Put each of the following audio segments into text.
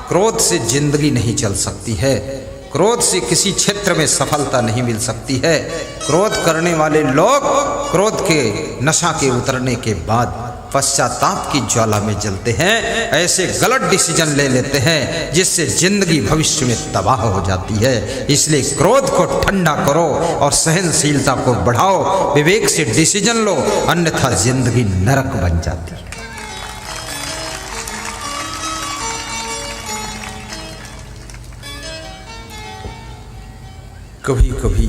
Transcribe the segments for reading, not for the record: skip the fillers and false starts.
क्रोध से जिंदगी नहीं चल सकती है, क्रोध से किसी क्षेत्र में सफलता नहीं मिल सकती है। क्रोध करने वाले लोग क्रोध के नशा के उतरने के बाद पश्चाताप की ज्वाला में जलते हैं, ऐसे गलत डिसीजन ले लेते हैं जिससे जिंदगी भविष्य में तबाह हो जाती है। इसलिए क्रोध को ठंडा करो और सहनशीलता को बढ़ाओ, विवेक से डिसीजन लो, अन्यथा जिंदगी नरक बन जाती है। कभी कभी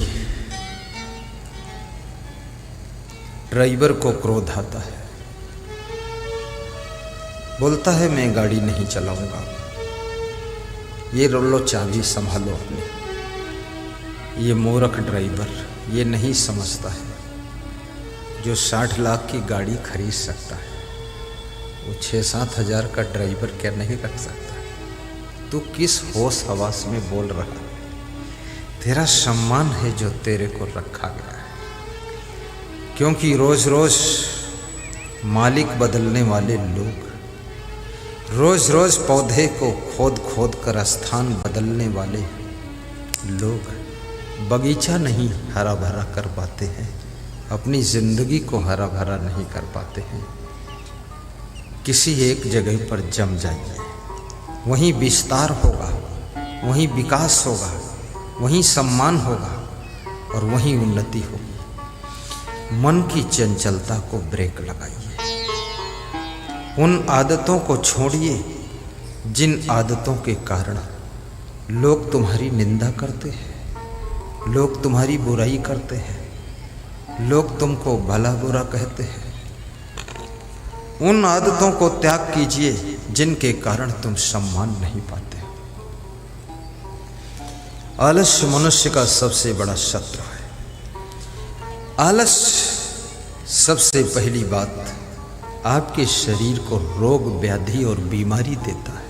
ड्राइवर को क्रोध आता है, बोलता है मैं गाड़ी नहीं चलाऊंगा, ये लो चाबी संभालो अपनी। ये मूर्ख ड्राइवर ये नहीं समझता है जो 60 लाख की गाड़ी खरीद सकता है वो 6-7 हज़ार का ड्राइवर क्या नहीं रख सकता। तू किस होश हवास में बोल रहा है? तेरा सम्मान है जो तेरे को रखा गया है, क्योंकि रोज रोज मालिक बदलने वाले लोग, रोज रोज पौधे को खोद खोद कर स्थान बदलने वाले लोग बगीचा नहीं हरा भरा कर पाते हैं, अपनी जिंदगी को हरा भरा नहीं कर पाते हैं। किसी एक जगह पर जम जाइए, वहीं विस्तार होगा, वहीं विकास होगा, वहीं सम्मान होगा और वहीं उन्नति होगी। मन की चंचलता को ब्रेक लगाइए, उन आदतों को छोड़िए जिन आदतों के कारण लोग तुम्हारी निंदा करते हैं, लोग तुम्हारी बुराई करते हैं, लोग तुमको भला बुरा कहते हैं। उन आदतों को त्याग कीजिए जिनके कारण तुम सम्मान नहीं पाते। आलस्य मनुष्य का सबसे बड़ा शत्रु है। आलस्य सबसे पहली बात आपके शरीर को रोग व्याधि और बीमारी देता है।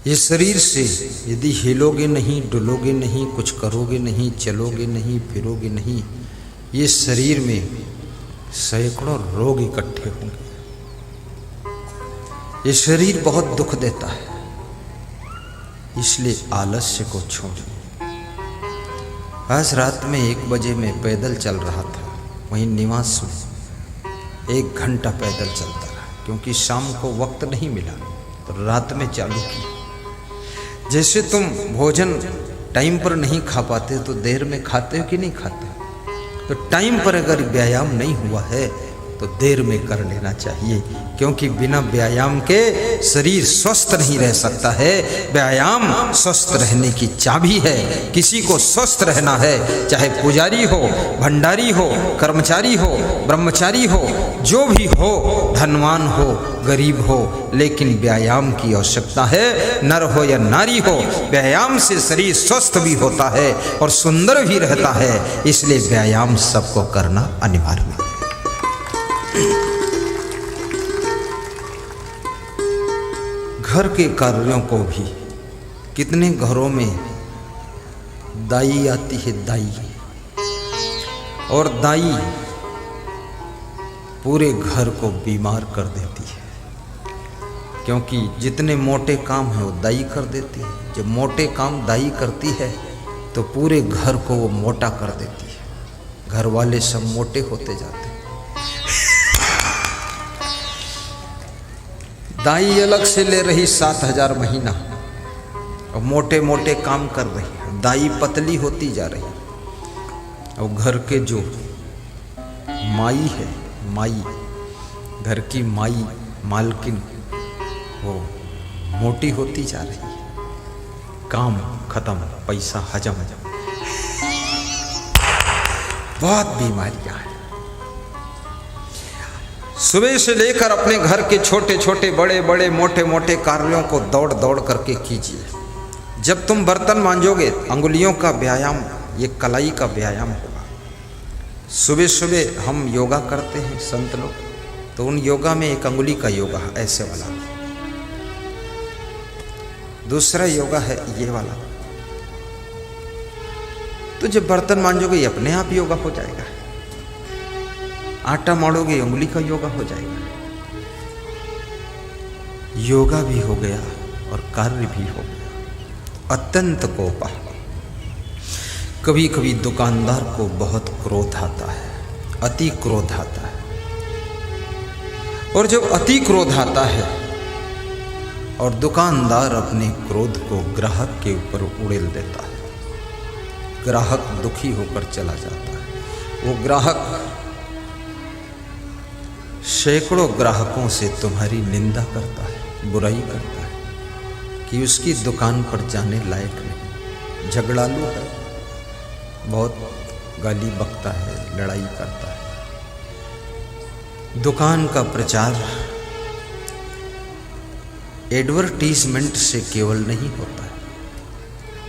ये शरीर से यदि हिलोगे नहीं, डुलोगे नहीं, कुछ करोगे नहीं, चलोगे नहीं, फिरोगे नहीं, ये शरीर में सैकड़ों रोग इकट्ठे होंगे। ये शरीर बहुत दुख देता है, इसलिए आलस्य को छोड़िए। आज रात में 1 बजे मैं पैदल चल रहा था, वहीं निवास में 1 घंटा पैदल चलता रहा, क्योंकि शाम को वक्त नहीं मिला तो रात में चालू किया। जैसे तुम भोजन टाइम पर नहीं खा पाते तो देर में खाते हो कि नहीं खाते, तो टाइम पर अगर व्यायाम नहीं हुआ है तो देर में कर लेना चाहिए, क्योंकि बिना व्यायाम के शरीर स्वस्थ नहीं रह सकता है। व्यायाम स्वस्थ रहने की चाबी है। किसी को स्वस्थ रहना है, चाहे पुजारी हो, भंडारी हो, कर्मचारी हो, ब्रह्मचारी हो, जो भी हो, धनवान हो, गरीब हो, लेकिन व्यायाम की आवश्यकता है। नर हो या नारी हो, व्यायाम से शरीर स्वस्थ भी होता है और सुंदर भी रहता है। इसलिए व्यायाम सबको करना अनिवार्य है। घर के कार्यों को भी, कितने घरों में दाई आती है, दाई, और दाई पूरे घर को बीमार कर देती है, क्योंकि जितने मोटे काम है वो दाई कर देती है। जब मोटे काम दाई करती है तो पूरे घर को वो मोटा कर देती है, घर वाले सब मोटे होते जाते हैं। दाई अलग से ले रही 7,000 महीना और मोटे मोटे काम कर रही है, दाई पतली होती जा रही है। और घर के जो माई है, माई, घर की माई, मालकिन, वो मोटी होती जा रही है। काम खत्म, पैसा हजम, बहुत बीमारियां हैं। सुबह से लेकर अपने घर के छोटे छोटे, बड़े बड़े, मोटे मोटे कार्यों को दौड़ दौड़ करके कीजिए। जब तुम बर्तन मांजोगे, अंगुलियों का व्यायाम, ये कलाई का व्यायाम होगा। सुबह सुबह हम योगा करते हैं संत लोग, तो उन योगा में एक अंगुली का योगा है, ऐसे वाला। दूसरा योगा है ये वाला। तो जब बर्तन मांजोगे ये अपने आप योगा हो जाएगा। आटा मारोगे उंगली का योगा हो जाएगा। योगा भी हो गया, और कार्य भी हो गया। अत्यंत कोपा। कभी कभी दुकानदार को बहुत क्रोध आता है, अति क्रोध आता है, और जब अति क्रोध आता है और दुकानदार अपने क्रोध को ग्राहक के ऊपर उड़ेल देता है, ग्राहक दुखी होकर चला जाता है। वो ग्राहक सैकड़ों ग्राहकों से तुम्हारी निंदा करता है, बुराई करता है कि उसकी दुकान पर जाने लायक नहीं, झगड़ालू है, बहुत गाली बकता है, लड़ाई करता है। दुकान का प्रचार एडवर्टीजमेंट से केवल नहीं होता है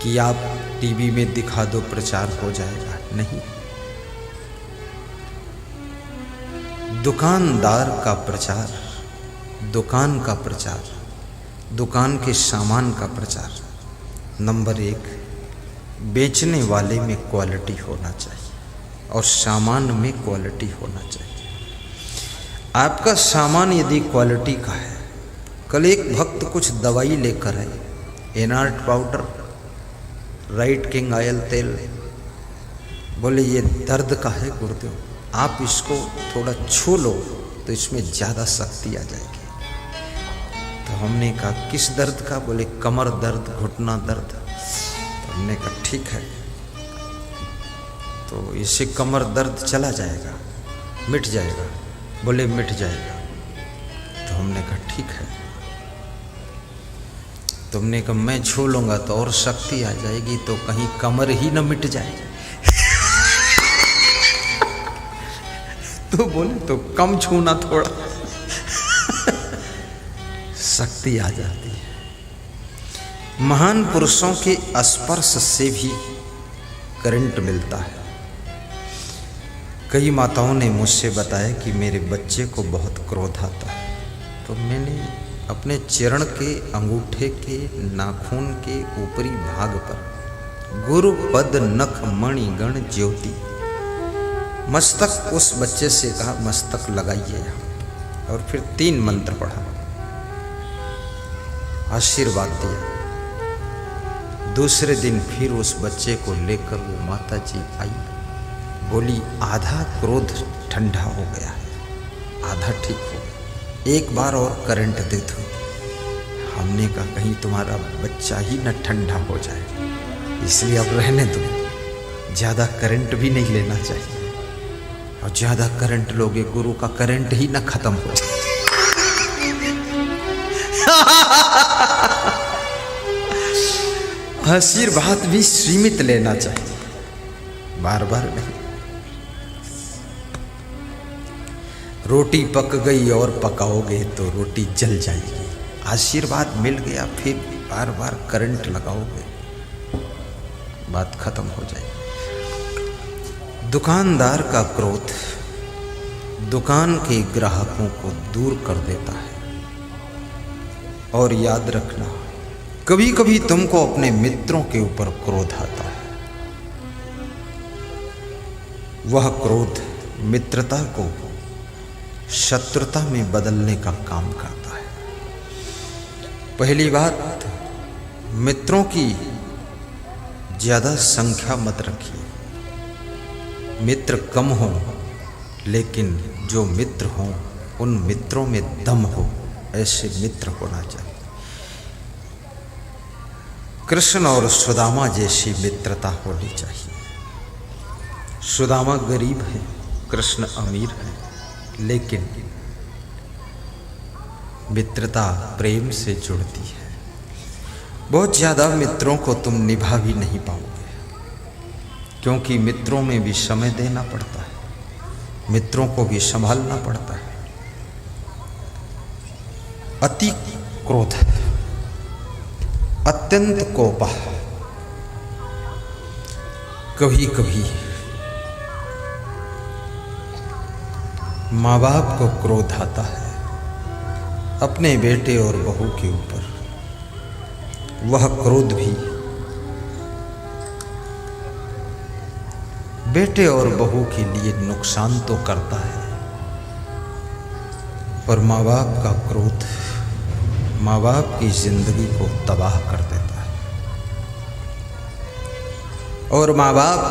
कि आप टीवी में दिखा दो प्रचार हो जाएगा, नहीं। दुकानदार का प्रचार, दुकान का प्रचार, दुकान के सामान का प्रचार, नंबर 1 बेचने वाले में क्वालिटी होना चाहिए और सामान में क्वालिटी होना चाहिए। आपका सामान यदि क्वालिटी का है, कल एक भक्त कुछ दवाई लेकर आए, एनार्ट पाउडर, राइट किंग ऑयल तेल, बोले ये दर्द का है गुरुदेव, आप इसको थोड़ा छू लो तो इसमें ज़्यादा शक्ति आ जाएगी। तो हमने कहा किस दर्द का? बोले कमर दर्द, घुटना दर्द। तो हमने कहा ठीक है, तो इससे कमर दर्द चला जाएगा, मिट जाएगा। बोले मिट जाएगा। तो हमने कहा ठीक है। तुमने कहा मैं छू लूँगा तो और शक्ति आ जाएगी, तो कहीं कमर ही न मिट जाएगी। तो बोले तो कम छूना थोड़ा, शक्ति आ जाती है। महान पुरुषों के स्पर्श से भी करंट मिलता है। कई माताओं ने मुझसे बताया कि मेरे बच्चे को बहुत क्रोध आता है, तो मैंने अपने चरण के अंगूठे के नाखून के ऊपरी भाग पर गुरु पद नख मणि गण ज्योति, मस्तक, उस बच्चे से कहा मस्तक लगाइए यहाँ, और फिर 3 मंत्र पढ़ा, आशीर्वाद दिया। दूसरे दिन फिर उस बच्चे को लेकर वो माता जी आई, बोली आधा क्रोध ठंडा हो गया है, आधा ठीक हो गया, एक बार और करंट दे दो। हमने कहा कहीं तुम्हारा बच्चा ही न ठंडा हो जाए, इसलिए अब रहने दो, ज़्यादा करंट भी नहीं लेना चाहिए, और ज़्यादा करंट लोगे गुरु का करंट ही न खत्म हो जाए। आशीर्वाद भी सीमित लेना चाहिए, बार बार नहीं। रोटी पक गई और पकाओगे तो रोटी जल जाएगी। आशीर्वाद मिल गया फिर बार बार करंट लगाओगे, बात खत्म हो जाएगी। दुकानदार का क्रोध दुकान के ग्राहकों को दूर कर देता है। और याद रखना, कभी कभी तुमको अपने मित्रों के ऊपर क्रोध आता है। वह क्रोध मित्रता को शत्रुता में बदलने का काम करता है। पहली बात, मित्रों की ज़्यादा संख्या मत रखिए। मित्र कम हो, लेकिन जो मित्र हों उन मित्रों में दम हो, ऐसे मित्र होना चाहिए। कृष्ण और सुदामा जैसी मित्रता होनी चाहिए। सुदामा गरीब है, कृष्ण अमीर है, लेकिन मित्रता प्रेम से जुड़ती है। बहुत ज़्यादा मित्रों को तुम निभा भी नहीं पाओगे, क्योंकि मित्रों में भी समय देना पड़ता है, मित्रों को भी संभालना पड़ता है। अति क्रोध, अत्यंत कोपा, कभी कभी माँ बाप को क्रोध आता है अपने बेटे और बहू के ऊपर। वह क्रोध भी बेटे और बहू के लिए नुकसान तो करता है, पर माँ बाप का क्रोध माँ बाप की जिंदगी को तबाह कर देता है। और माँ बाप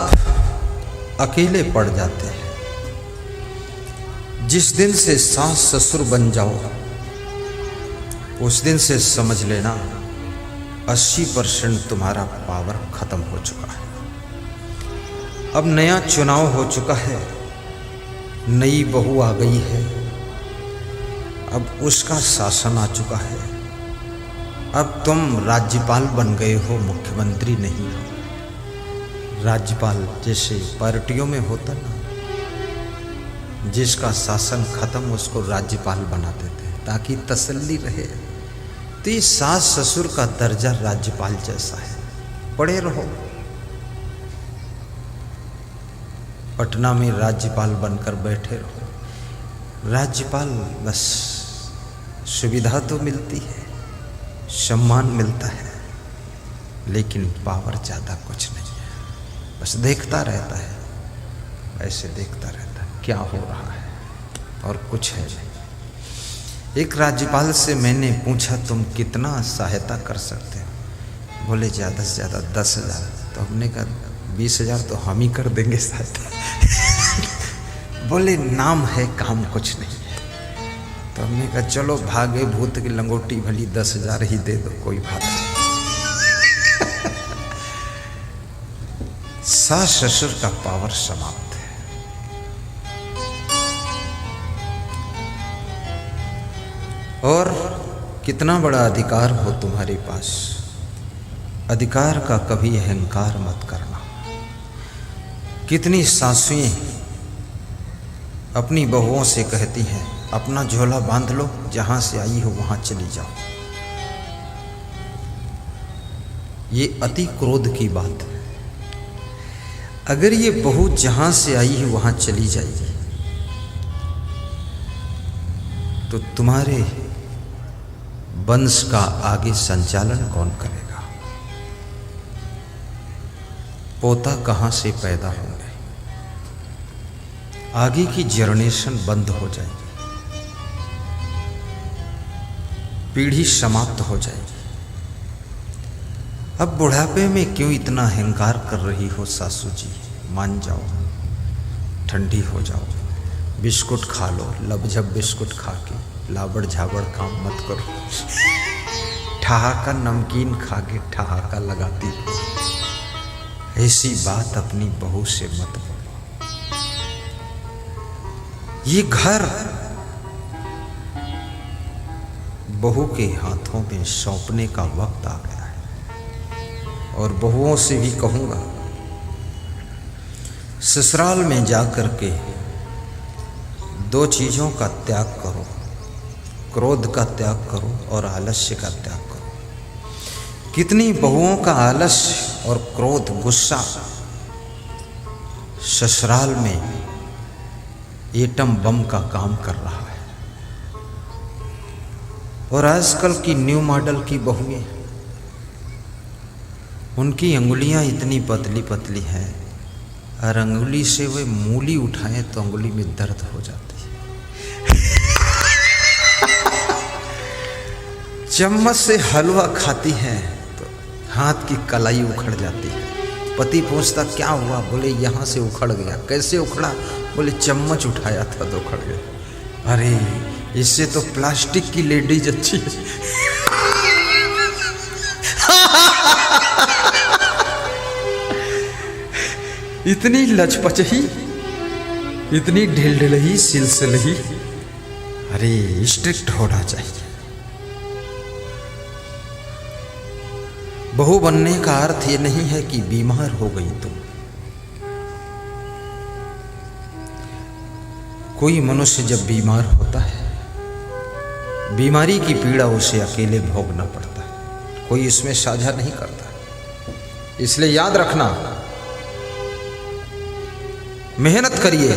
अकेले पड़ जाते हैं। जिस दिन से सास ससुर बन जाओ उस दिन से समझ लेना 80% तुम्हारा पावर खत्म हो चुका है। अब नया चुनाव हो चुका है, नई बहू आ गई है, अब उसका शासन आ चुका है। अब तुम राज्यपाल बन गए हो, मुख्यमंत्री नहीं हो। राज्यपाल जैसे पार्टियों में होता ना, जिसका शासन खत्म उसको राज्यपाल बना देते हैं ताकि तसल्ली रहे। तो ये सास ससुर का दर्जा राज्यपाल जैसा है, पड़े रहो। पटना में राज्यपाल बनकर बैठे रहो। राज्यपाल बस सुविधा तो मिलती है, सम्मान मिलता है, लेकिन पावर ज़्यादा कुछ नहीं है। बस देखता रहता है, ऐसे देखता रहता है क्या हो रहा है, और कुछ है नहीं। एक राज्यपाल से मैंने पूछा तुम कितना सहायता कर सकते हो? बोले ज़्यादा से ज़्यादा 10,000। तो हमने कहा 20,000 तो हम ही कर देंगे सहायता। बोले नाम है, काम कुछ नहीं है। तो हमने कहा चलो भागे भूत की लंगोटी भली 10,000 ही दे दो, कोई बात नहीं। सास ससुर का पावर समाप्त है। और कितना बड़ा अधिकार हो तुम्हारे पास, अधिकार का कभी अहंकार मत करना। कितनी सासुएं अपनी बहुओं से कहती हैं अपना झोला बांध लो, जहां से आई हो वहां चली जाओ। ये अति क्रोध की बात है। अगर ये बहू जहां से आई है वहां चली जाएगी तो तुम्हारे वंश का आगे संचालन कौन करेगा? पोता कहां से पैदा होंगे? आगे की जनरेशन बंद हो जाएगी, पीढ़ी समाप्त हो जाएगी। अब बुढ़ापे में क्यों इतना अहंकार कर रही हो सासू जी? मान जाओ, ठंडी हो जाओ, बिस्कुट खा लो। लबझब बिस्कुट खा के लाबड़ झाबड़ काम मत करो। ठहाका नमकीन खा के ठहाका लगाती हो। ऐसी बात अपनी बहू से मत बोलो। ये घर बहू के हाथों में सौंपने का वक्त आ गया है। और बहुओं से भी कहूंगा, ससुराल में जाकर के 2 चीज़ों का त्याग करो, क्रोध का त्याग करो और आलस्य का त्याग करो। कितनी बहुओं का आलस्य और क्रोध, गुस्सा ससुराल में एटम बम का काम कर रहा है। और आजकल की न्यू मॉडल की बहुएं, उनकी अंगुलियां इतनी पतली पतली हैं और अंगुली से वे मूली उठाएं तो अंगुली में दर्द हो जाती है। चम्मच से हलवा खाती हैं तो हाथ की कलाई उखड़ जाती है। पति पूछता क्या हुआ? बोले यहाँ से उखड़ गया। कैसे उखड़ा? बोले चम्मच उठाया था तो उखड़ गया। अरे इससे तो प्लास्टिक की लेडीज अच्छी है। इतनी लचपचही, इतनी ढिलढिलही, सिलसिलही। अरे स्ट्रिक्ट होना चाहिए। बहू बनने का अर्थ ये नहीं है कि बीमार हो गई तुम। कोई मनुष्य जब बीमार होता है, बीमारी की पीड़ा उसे अकेले भोगना पड़ता है, कोई इसमें साझा नहीं करता। इसलिए याद रखना, मेहनत करिए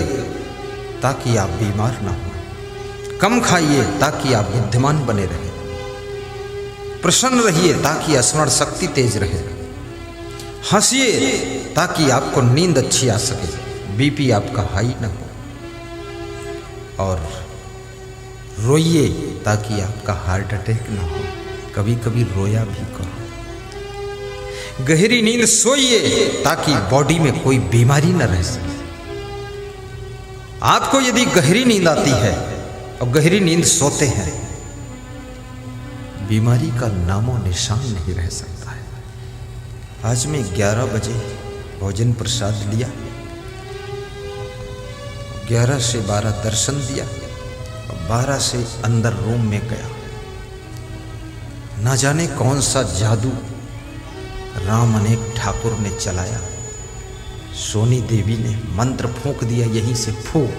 ताकि आप बीमार ना हो, कम खाइए ताकि आप बुद्धिमान बने रहें, प्रसन्न रहिए ताकि स्मरण शक्ति तेज रहे, हंसिए ताकि आपको नींद अच्छी आ सके, बीपी आपका हाई ना हो, और रोइए ताकि आपका हार्ट अटैक ना हो। कभी कभी रोया भी करो। गहरी नींद सोइए ताकि बॉडी में कोई बीमारी न रह सके। आपको यदि गहरी नींद आती है और गहरी नींद सोते हैं, बीमारी का नामो निशान नहीं रह सकता है। आज मैं 11 बजे भोजन प्रसाद लिया, 11 से 12 दर्शन दिया और 12 से अंदर रूम में गया। ना जाने कौन सा जादू राम अनेक ठाकुर ने चलाया। सोनी देवी ने मंत्र फूंक दिया, यहीं से फूंक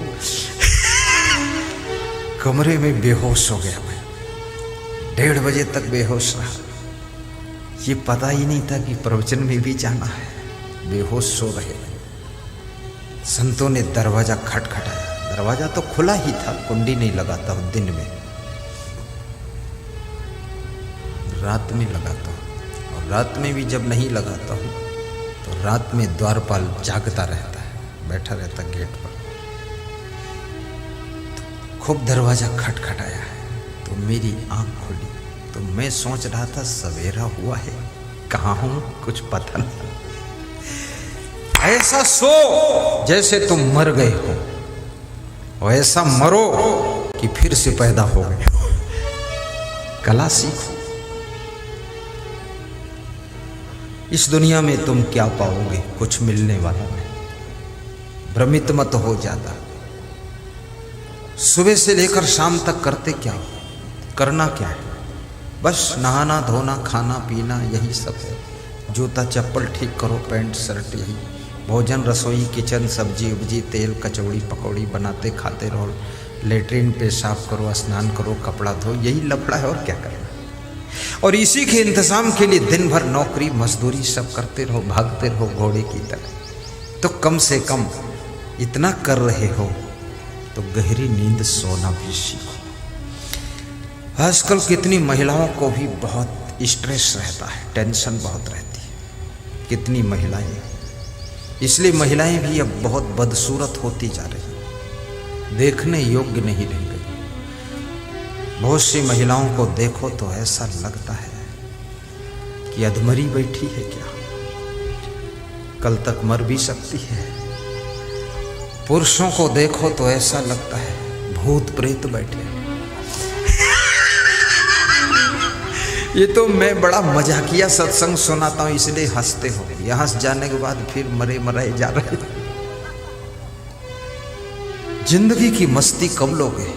कमरे में बेहोश हो गया मैं। 1:30 बजे तक बेहोश रहा। ये पता ही नहीं था कि प्रवचन में भी जाना है। बेहोश सो रहे। संतों ने दरवाजा खटखटाया। दरवाजा तो खुला ही था, कुंडी नहीं लगाता हूं दिन में, रात में लगाता हूं। और रात में भी जब नहीं लगाता हूं तो रात में द्वारपाल जागता रहता है, बैठा रहता गेट पर। तो खूब दरवाजा खटखटाया है तो मेरी आंख खुली। तो मैं सोच रहा था सवेरा हुआ है, कहाँ हूं कुछ पता नहीं। ऐसा सो जैसे तुम मर गए हो और ऐसा मरो कि फिर से पैदा हो गए हो। कला सीखो। इस दुनिया में तुम क्या पाओगे? कुछ मिलने वाला नहीं। भ्रमित मत हो ज्यादा। सुबह से लेकर शाम तक करते क्या हो? करना क्या है? बस नहाना धोना खाना पीना यही सब है। जूता चप्पल ठीक करो, पैंट शर्ट यही। भोजन रसोई किचन सब्जी उब्जी तेल कचौड़ी पकौड़ी बनाते खाते रहो। लेटरिन पेशाब करो, स्नान करो, कपड़ा धो, यही लफड़ा है और क्या करना। और इसी के इंतजाम के लिए दिन भर नौकरी मजदूरी सब करते रहो, भागते रहो घोड़े की तरह। तो कम से कम इतना कर रहे हो तो गहरी नींद सोना भी सीखो। आजकल कितनी महिलाओं को भी बहुत स्ट्रेस रहता है, टेंशन बहुत रहती है। कितनी महिलाएं, इसलिए महिलाएं भी अब बहुत बदसूरत होती जा रही, देखने योग्य नहीं रह गई। बहुत सी महिलाओं को देखो तो ऐसा लगता है कि अधमरी बैठी है क्या, कल तक मर भी सकती है। पुरुषों को देखो तो ऐसा लगता है भूत प्रेत बैठे। ये तो मैं बड़ा मजाकिया सत्संग सुनाता हूं इसलिए हंसते हो। यहां से जाने के बाद फिर मरे मराए जा रहे। जिंदगी की मस्ती कब लोगे?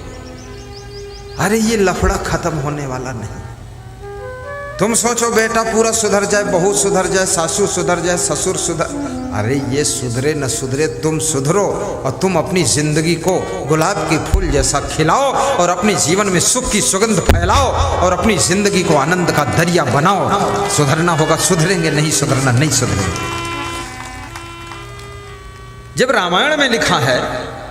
अरे ये लफड़ा खत्म होने वाला नहीं। तुम सोचो बेटा पूरा सुधर जाए, बहू सुधर जाए, सासू सुधर जाए, ससुर सुधर। अरे ये सुधरे न सुधरे, तुम सुधरो और तुम अपनी जिंदगी को गुलाब के फूल जैसा खिलाओ और अपने जीवन में सुख की सुगंध फैलाओ और अपनी जिंदगी को आनंद का दरिया बनाओ। सुधरना होगा सुधरेंगे, नहीं सुधरना नहीं सुधरेंगे। जब रामायण में लिखा है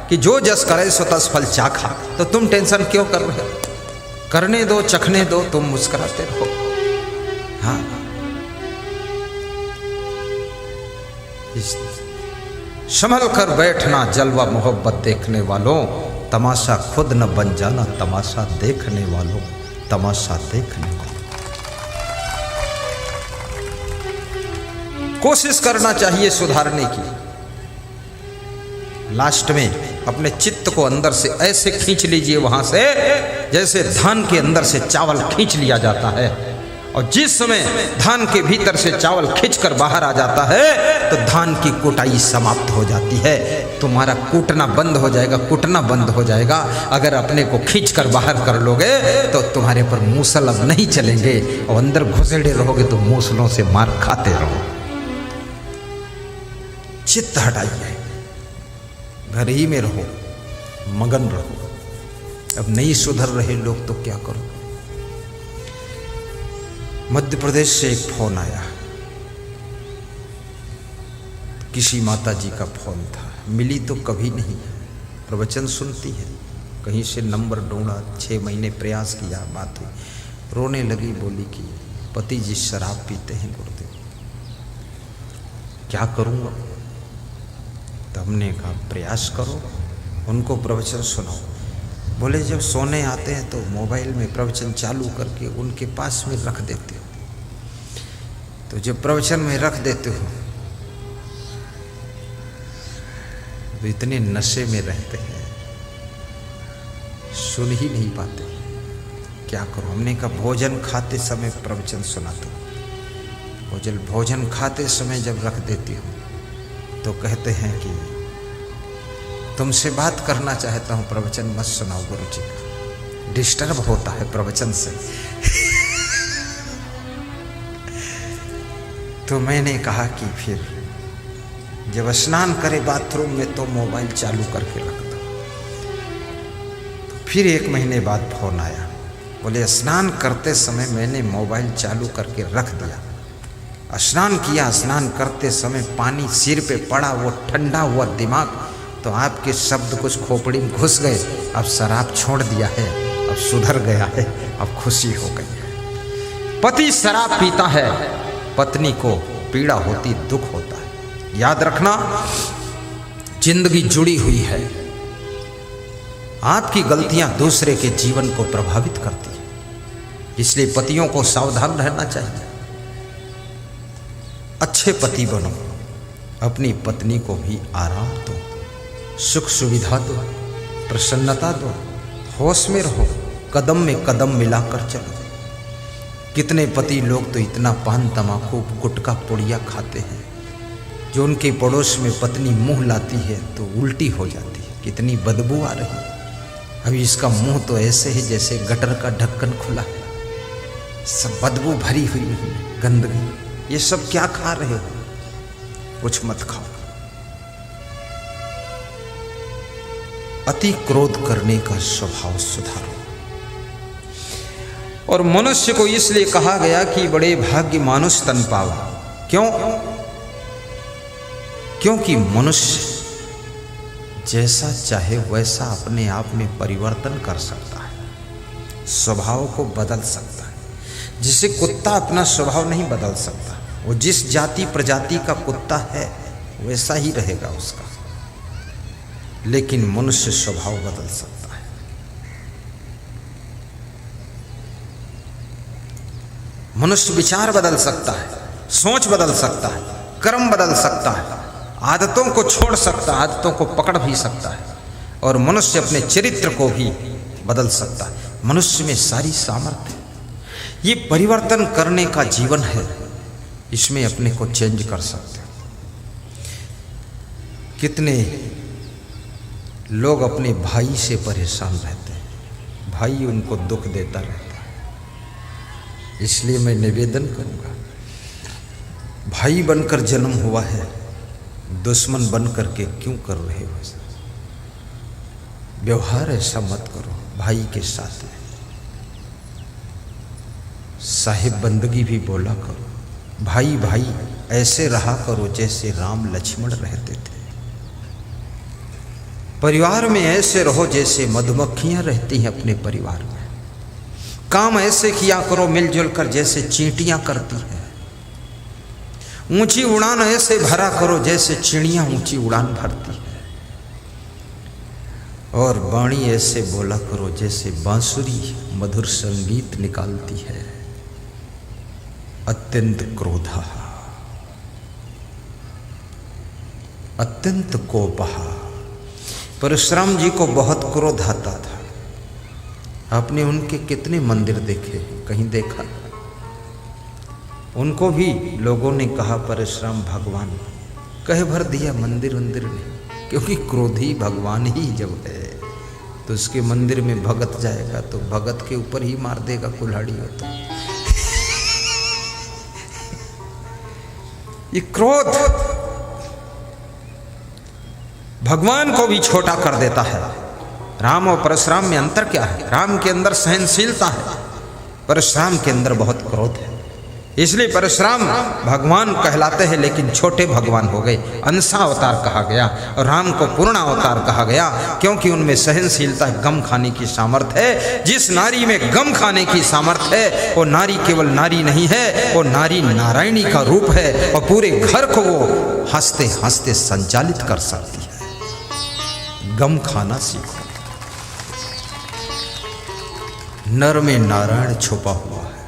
कि जो जस करे सो तस फल चाखा, तो तुम टेंशन क्यों कर रहे हो? करने दो, चखने दो, तुम मुस्कुराते रहो। हाँ, संभल कर बैठना जलवा मोहब्बत देखने वालों, तमाशा खुद न बन जाना, तमाशा देखने वालों, तमाशा देखने वालों। कोशिश करना चाहिए सुधारने की। लास्ट में अपने चित्त को अंदर से ऐसे खींच लीजिए वहां से जैसे धान के अंदर से चावल खींच लिया जाता है। और जिस समय धान के भीतर से चावल खींचकर बाहर आ जाता है तो धान की कुटाई समाप्त हो जाती है। तुम्हारा कूटना बंद हो जाएगा, कुटना बंद हो जाएगा। अगर अपने को खींचकर बाहर कर लोगे तो तुम्हारे पर मूसल अब नहीं चलेंगे और अंदर घुसेड़े रहोगे तो मूसलों से मार खाते रहो। चित्त हटाइए, घर ही में रहो, मगन रहो। अब नहीं सुधर रहे लोग तो क्या करो? मध्य प्रदेश से एक फोन आया, किसी माता जी का फोन था। मिली तो कभी नहीं, प्रवचन सुनती है, कहीं से नंबर ढूंढा, 6 महीने प्रयास किया, बात हुई। रोने लगी, बोली कि पति जी शराब पीते हैं गुरुदेव, क्या करूँगा? तो हमने कहा प्रयास करो, उनको प्रवचन सुनाओ। बोले जब सोने आते हैं तो मोबाइल में प्रवचन चालू करके उनके पास में रख देते हो, तो जब प्रवचन में रख देते हो तो इतने नशे में रहते हैं, सुन ही नहीं पाते। क्या करो? हमने कहा भोजन खाते समय प्रवचन सुना दो। भोजन खाते समय जब रख देती हूँ तो कहते हैं कि तुमसे बात करना चाहता हूँ, प्रवचन मत सुनाओ गुरु जी का, डिस्टर्ब होता है प्रवचन से। तो मैंने कहा कि फिर जब स्नान करे बाथरूम में तो मोबाइल चालू करके रख दो। तो फिर 1 महीने बाद फोन आया, बोले स्नान करते समय मैंने मोबाइल चालू करके रख दिया। स्नान किया, स्नान करते समय पानी सिर पे पड़ा, वो ठंडा हुआ दिमाग, तो आपके शब्द कुछ खोपड़ी में घुस गए। अब शराब छोड़ दिया है, अब सुधर गया है, अब खुशी हो गई है। पति शराब पीता है, पत्नी को पीड़ा होती, दुख होता है। याद रखना, जिंदगी जुड़ी हुई है। आपकी गलतियां दूसरे के जीवन को प्रभावित करती है, इसलिए पतियों को सावधान रहना चाहिए। अच्छे पति बनो, अपनी पत्नी को भी आराम दो, सुख सुविधा दो, प्रसन्नता दो, होश में रहो, कदम में कदम मिलाकर चलो। कितने पति लोग तो इतना पान तमाकू गुटखा पुड़िया खाते हैं, जो उनके पड़ोस में पत्नी मुंह लाती है तो उल्टी हो जाती है, कितनी बदबू आ रही है। अभी इसका मुंह तो ऐसे ही जैसे गटर का ढक्कन खुला है, सब बदबू भरी हुई है, गंदगी। ये सब क्या खा रहे हो? कुछ मत खाओ। अति क्रोध करने का स्वभाव सुधारो। और मनुष्य को इसलिए कहा गया कि बड़े भाग्य मानुष तन पावा। क्यों? क्योंकि मनुष्य जैसा चाहे वैसा अपने आप में परिवर्तन कर सकता है, स्वभाव को बदल सकता है। जिसे कुत्ता अपना स्वभाव नहीं बदल सकता, वो जिस जाति प्रजाति का कुत्ता है वैसा ही रहेगा उसका, लेकिन मनुष्य स्वभाव बदल सकता है। मनुष्य विचार बदल सकता है, सोच बदल सकता है, कर्म बदल सकता है, आदतों को छोड़ सकता है, आदतों को पकड़ भी सकता है, और मनुष्य अपने चरित्र को भी बदल सकता है। मनुष्य में सारी सामर्थ्य है। ये परिवर्तन करने का जीवन है, इसमें अपने को चेंज कर सकते हैं। कितने लोग अपने भाई से परेशान रहते हैं, भाई उनको दुख देता रहता है। इसलिए मैं निवेदन करूंगा, भाई बनकर जन्म हुआ है, दुश्मन बन करके क्यों कर रहे हो? व्यवहार ऐसा मत करो भाई के साथ में। साहिब बंदगी भी बोला करो, भाई भाई ऐसे रहा करो जैसे राम लक्ष्मण रहते थे। परिवार में ऐसे रहो जैसे मधुमक्खियां रहती हैं अपने परिवार में। काम ऐसे किया करो मिलजुल कर जैसे चींटियां करती हैं। ऊंची उड़ान ऐसे भरा करो जैसे चिड़ियां ऊंची उड़ान भरती है। और वाणी ऐसे बोला करो जैसे बांसुरी मधुर संगीत निकालती है। अत्यंत क्रोधा, अत्यंत कोपहा। परशुराम जी को बहुत क्रोध आता था। आपने उनके कितने मंदिर देखे, कहीं देखा? उनको भी लोगों ने कहा परशुराम भगवान, कह भर दिया मंदिर वंदिर ने, क्योंकि क्रोधी भगवान ही जब है तो उसके मंदिर में भगत जाएगा तो भगत के ऊपर ही मार देगा कुल्हाड़ी हो। तो ये क्रोध भगवान को भी छोटा कर देता है। राम और परशुराम में अंतर क्या है? राम के अंदर सहनशीलता है, परशुराम के अंदर बहुत क्रोध है। इसलिए परशुराम भगवान कहलाते हैं लेकिन छोटे भगवान हो गए। अंशा अवतार कहा गया और राम को पूर्ण अवतार कहा गया, क्योंकि उनमें सहनशीलता, गम खाने की सामर्थ्य है। जिस नारी में गम खाने की सामर्थ्य है वो नारी केवल नारी नहीं है, वो नारी नारायणी का रूप है और पूरे घर को वो हंसते हंसते संचालित कर सकती है। गम खाना सीखो। नर में नारायण छुपा हुआ है,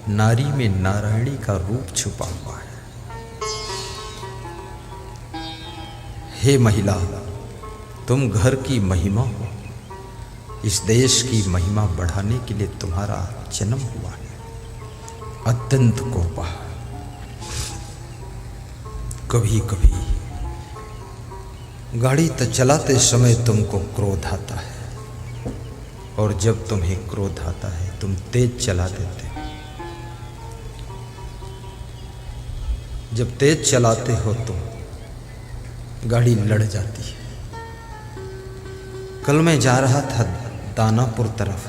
नारी में नारायणी का रूप छुपा हुआ है। हे महिला, तुम घर की महिमा हो। इस देश की महिमा बढ़ाने के लिए तुम्हारा जन्म हुआ है। अत्यंत कोपा। कभी कभी गाड़ी तो चलाते समय तुमको क्रोध आता है, और जब तुम्हें क्रोध आता है तुम तेज चला देते हो। जब तेज चलाते हो तो गाड़ी लड़ जाती है। कल मैं जा रहा था दानापुर तरफ,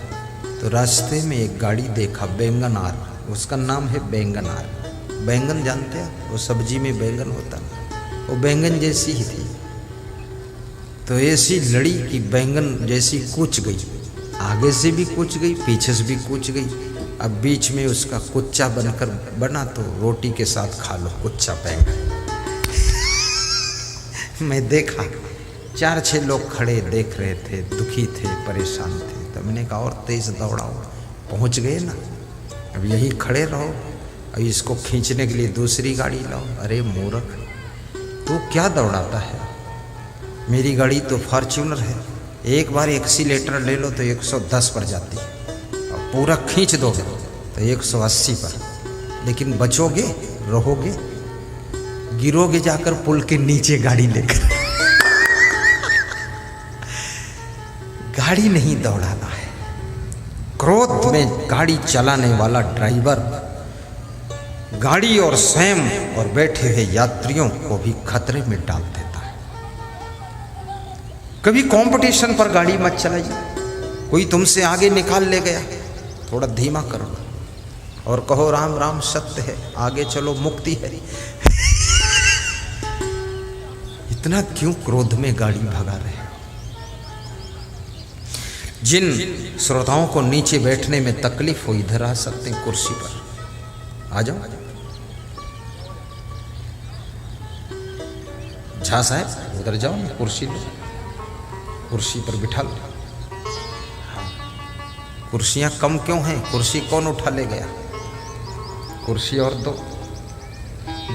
तो रास्ते में एक गाड़ी देखा, बैंगनार, उसका नाम है बैंगनार। बैंगन जानते हैं, वो सब्जी में बैंगन होता है, वो बैंगन जैसी ही थी। तो ऐसी लड़ी कि बैंगन जैसी कूच गई, आगे से भी कूच गई, पीछे से भी कूच गई। अब बीच में उसका कुच्चा बनकर बना, तो रोटी के साथ खा लो कुच्चा बैंगन। मैं देखा 4-6 लोग खड़े देख रहे थे, दुखी थे, परेशान थे। तो मैंने कहा और तेज दौड़ाओ, पहुंच गए ना, अब यही खड़े रहो, अब इसको खींचने के लिए दूसरी गाड़ी लाओ। अरे मूर्ख, तू क्या दौड़ाता है? मेरी गाड़ी तो फॉर्च्यूनर है, एक बार एक्सीलेटर ले लो तो 110 पर जाती है, और पूरा खींच दोगे तो 180 पर। लेकिन बचोगे, रहोगे, गिरोगे जाकर पुल के नीचे गाड़ी लेकर। गाड़ी नहीं दौड़ाना है। क्रोध में गाड़ी चलाने वाला ड्राइवर गाड़ी और स्वयं और बैठे हुए यात्रियों को भी खतरे में डाल देता है। कभी कंपटीशन पर गाड़ी मत चलाइए। कोई तुमसे आगे निकाल ले गया, थोड़ा धीमा करो और कहो राम राम सत्य है, आगे चलो मुक्ति है। इतना क्यों क्रोध में गाड़ी भगा रहे हो? जिन श्रोताओं को नीचे बैठने में तकलीफ हो, इधर आ सकते हैं कुर्सी पर, आ जाओ। झा साहब उधर जाओ ना, कुर्सी लो, कुर्सी पर बिठा लो। कुर्सियां कम क्यों हैं? कुर्सी कौन उठा ले गया? कुर्सी और दो,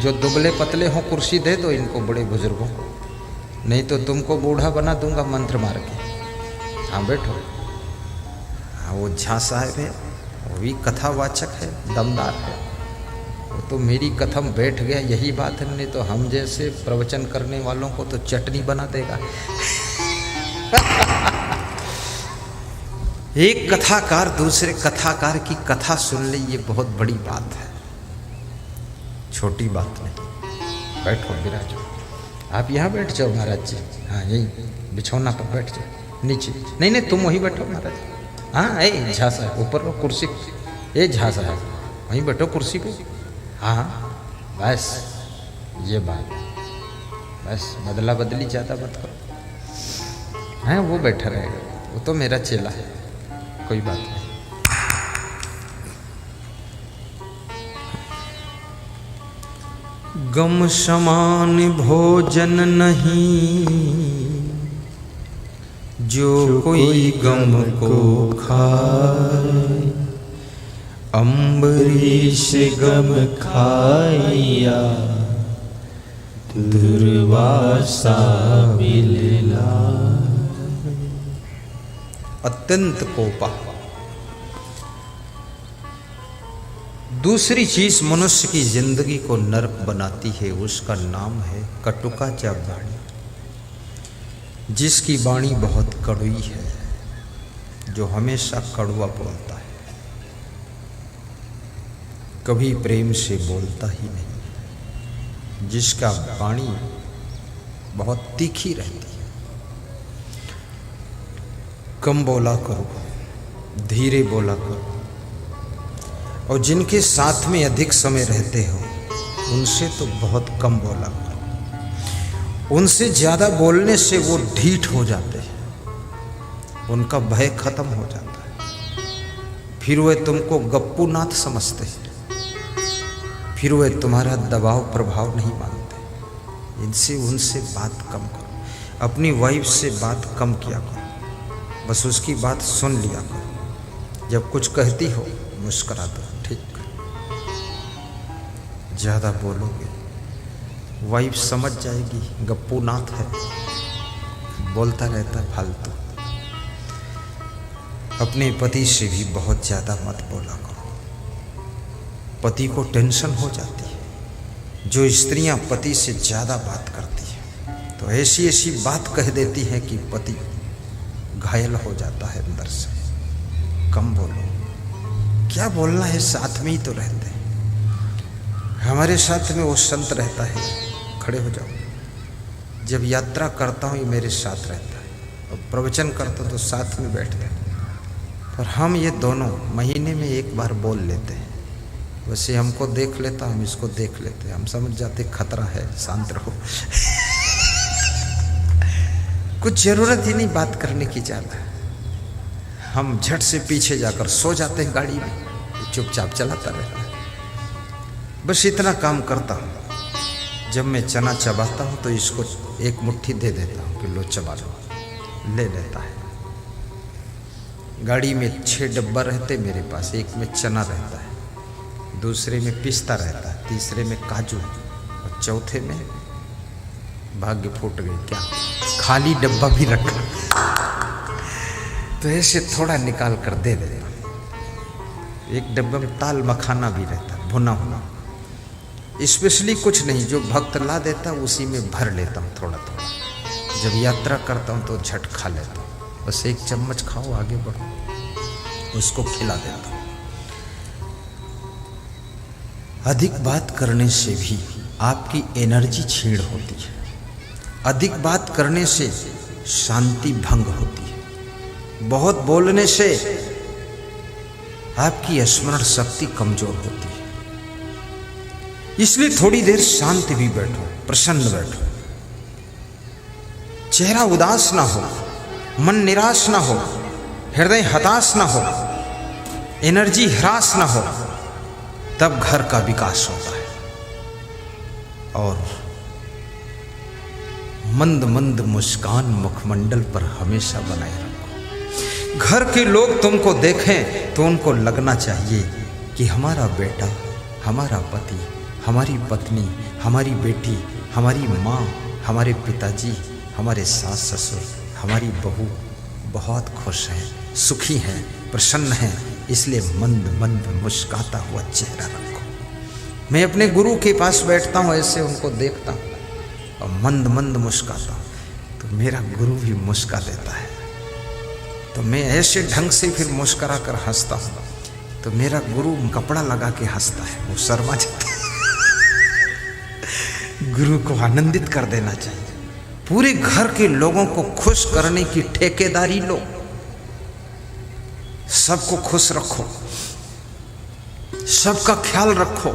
जो दुबले पतले हो कुर्सी दे दो इनको, बड़े बुजुर्गों को, नहीं तो तुमको बूढ़ा बना दूंगा मंत्र मार के। हाँ बैठो। हाँ वो झा साहब है, वो भी कथावाचक है, दमदार है, वो तो मेरी कथा में बैठ गया, यही बात है। नहीं तो हम जैसे प्रवचन करने वालों को तो चटनी बना देगा। एक कथाकार दूसरे कथाकार की कथा सुन ले, ये बहुत बड़ी बात है, छोटी बात नहीं। बैठो विराजो, आप यहाँ बैठ जाओ महाराज जी। हाँ यही बिछौना पर बैठ जाओ, नीचे नहीं नहीं तुम वहीं बैठो महाराज। हाँ ए झा साहब ऊपर रहो कुर्सी, ए झा साहब वहीं बैठो कुर्सी पे। हाँ बस ये बात, बस बदला बदली ज़्यादा मत करो। हाँ वो बैठा रहेगा, वो तो मेरा चेला है, कोई बात नहीं। गम समान भोजन नहीं, जो कोई गम को खाए। अम्बरीश गम खाया, दुर्वासा बिलला। अत्यंत कोपा। दूसरी चीज मनुष्य की जिंदगी को नरक बनाती है, उसका नाम है कटुकाचा वाणी। जिसकी वाणी बहुत कड़वी है, जो हमेशा कड़वा बोलता है, कभी प्रेम से बोलता ही नहीं। जिसका वाणी बहुत तीखी रहती है। कम बोला करो, धीरे बोला करो, और जिनके साथ में अधिक समय रहते हो उनसे तो बहुत कम बोला करो। उनसे ज़्यादा बोलने से वो ढीठ हो जाते हैं, उनका भय खत्म हो जाता है। फिर वे तुमको गप्पू नाथ समझते हैं, फिर वे तुम्हारा दबाव प्रभाव नहीं मानते। इनसे उनसे बात कम करो। अपनी वाइफ से बात कम किया करो, बस उसकी बात सुन लिया करो। जब कुछ कहती हो मुस्कुरा दो, ठीक। ज़्यादा बोलोगे वाइफ समझ जाएगी गप्पू नाथ है, बोलता रहता है फालतू। अपने पति से भी बहुत ज़्यादा मत बोला करो, पति को टेंशन हो जाती है। जो स्त्रियां पति से ज़्यादा बात करती हैं तो ऐसी ऐसी बात कह देती है कि पति घायल हो जाता है अंदर से। कम बोलो, क्या बोलना है, साथ में ही तो रहते हैं। हमारे साथ में वो संत रहता है, खड़े हो जाओ। जब यात्रा करता हूँ ये मेरे साथ रहता है, और प्रवचन करता हूँ तो साथ में बैठते हैं। पर हम ये दोनों महीने में एक बार बोल लेते हैं। वैसे हमको देख लेता, हम इसको देख लेते हैं, हम समझ जाते खतरा है, शांत रहो। कुछ ज़रूरत ही नहीं बात करने की ज़्यादा। हम झट से पीछे जाकर सो जाते हैं गाड़ी में, चुपचाप चलाता रहता है। बस इतना काम करता हूँ। जब मैं चना चबाता हूँ तो इसको एक मुट्ठी दे देता हूँ कि लो चबा लो, ले लेता है। गाड़ी में 6 डब्बा रहते मेरे पास, एक में चना रहता है, दूसरे में पिस्ता रहता है, तीसरे में काजू, और चौथे में भाग्य फूट गई क्या, खाली डब्बा भी रखा। तो ऐसे थोड़ा निकाल कर दे देता। एक डब्बे में ताल मखाना भी रहता है, भुना हुआ। स्पेशली कुछ नहीं, जो भक्त ला देता उसी में भर लेता हूँ थोड़ा थोड़ा। जब यात्रा करता हूँ तो झट खा लेता हूँ। बस 1 चम्मच खाओ, आगे बढ़ो, उसको खिला देता हूँ। अधिक बात करने से भी आपकी एनर्जी छीड़ होती है। अधिक बात करने से शांति भंग होती है। बहुत बोलने से आपकी स्मरण शक्ति कमजोर होती है। इसलिए थोड़ी देर शांत भी बैठो, प्रसन्न बैठो। चेहरा उदास ना हो, मन निराश ना हो, हृदय हताश ना हो, एनर्जी ह्रास ना हो, तब घर का विकास होता है। और मंद मंद मुस्कान मुखमंडल पर हमेशा बनाए रखो। घर के लोग तुमको देखें तो उनको लगना चाहिए कि हमारा बेटा, हमारा पति, हमारी पत्नी, हमारी बेटी, हमारी माँ, हमारे पिताजी, हमारे सास ससुर, हमारी बहू बहुत खुश हैं, सुखी हैं, प्रसन्न हैं। इसलिए मंद मंद मुस्काता हुआ चेहरा रखो। मैं अपने गुरु के पास बैठता हूँ, ऐसे उनको देखता हूँ और मंद मंद मुस्काता हूँ, तो मेरा गुरु भी मुस्का देता है। तो मैं ऐसे ढंग से फिर मुस्करा कर हंसता हूँ, तो मेरा गुरु कपड़ा लगा के हंसता है, वो शर्मा जाता है। गुरु को आनंदित कर देना चाहिए। पूरे घर के लोगों को खुश करने की ठेकेदारी लो, सबको खुश रखो, सबका ख्याल रखो।